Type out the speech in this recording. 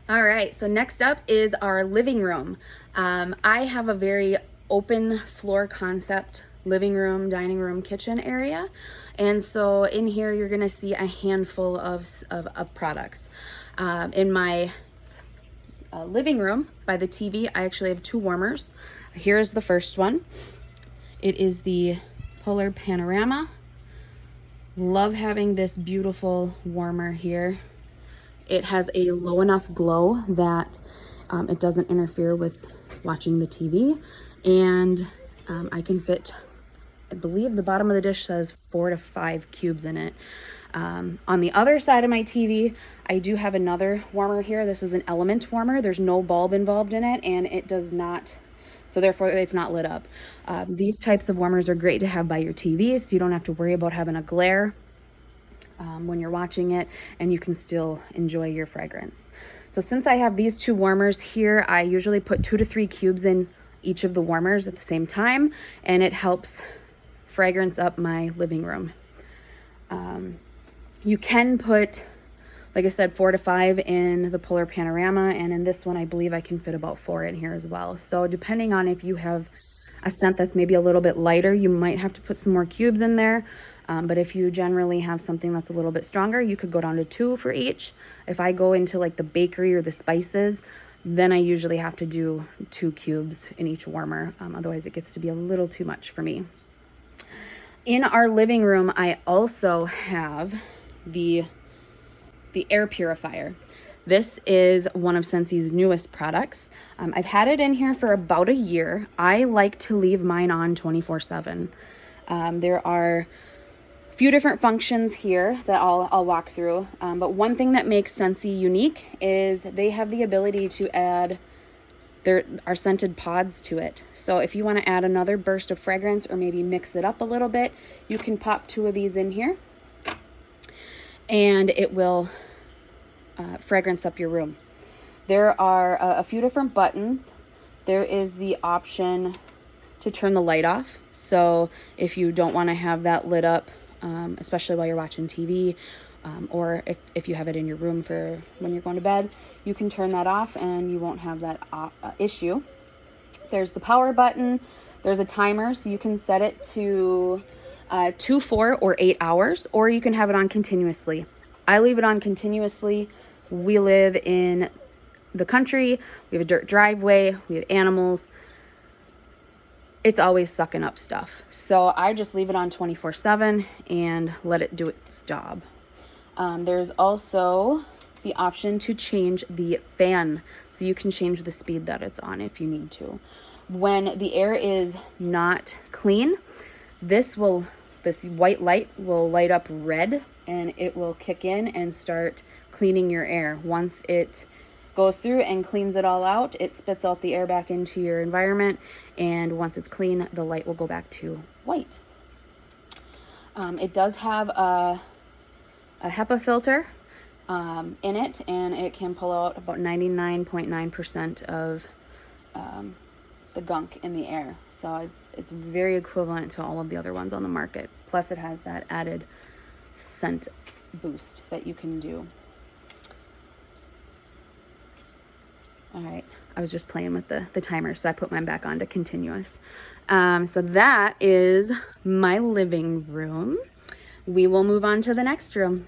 All right, so next up is our living room. I have a very open floor concept living room, dining room, kitchen area. And so in here, you're gonna see a handful of products. In my living room by the TV, I actually have two warmers. Here's the first one. It is the Polar Panorama. Love having this beautiful warmer here. It has a low enough glow that it doesn't interfere with watching the TV. And I can fit, I believe the bottom of the dish says 4 to 5 cubes in it. On the other side of my TV, I do have another warmer here. This is an element warmer. There's no bulb involved in it, and it does not, so therefore it's not lit up. These types of warmers are great to have by your TV, so you don't have to worry about having a glare when you're watching it, and you can still enjoy your fragrance. So since I have these two warmers here, I usually put 2 to 3 cubes in each of the warmers at the same time, and it helps fragrance up my living room. You can put, like I said, 4 to 5 in the Polar Panorama, and in this one I believe I can fit about 4 in here as well. So depending on if you have a scent that's maybe a little bit lighter, you might have to put some more cubes in there. But if you generally have something that's a little bit stronger, you could go down to 2 for each. If I go into like the bakery or the spices, then I usually have to do 2 cubes in each warmer. Otherwise it gets to be a little too much for me. In our living room, I also have the air purifier. This is one of Scentsy's newest products. I've had it in here for about a year. I like to leave mine on 24/7. There are a few different functions here that I'll walk through. But one thing that makes Scentsy unique is they have the ability to add our scented pods to it. So if you want to add another burst of fragrance or maybe mix it up a little bit, you can pop 2 of these in here and it will fragrance up your room. There are a few different buttons. There is the option to turn the light off. So if you don't want to have that lit up, especially while you're watching TV, or if you have it in your room for when you're going to bed, you can turn that off and you won't have that issue. There's the power button. There's a timer, so you can set it to 2, 4, or 8 hours, or you can have it on continuously. I leave it on continuously. We live in the country. We have a dirt driveway. We have animals. It's always sucking up stuff. So I just leave it on 24/7 and let it do its job. There's also the option to change the fan, so you can change the speed that it's on if you need to. When the air is not clean, this white light will light up red, and it will kick in and start cleaning your air. Once it goes through and cleans it all out, it spits out the air back into your environment, and once it's clean, the light will go back to white. It does have a HEPA filter in it, and it can pull out about 99.9% of the gunk in the air. So it's very equivalent to all of the other ones on the market. Plus it has that added scent boost that you can do. All right, I was just playing with the timer, so I put mine back on to continuous. So that is my living room. We will move on to the next room.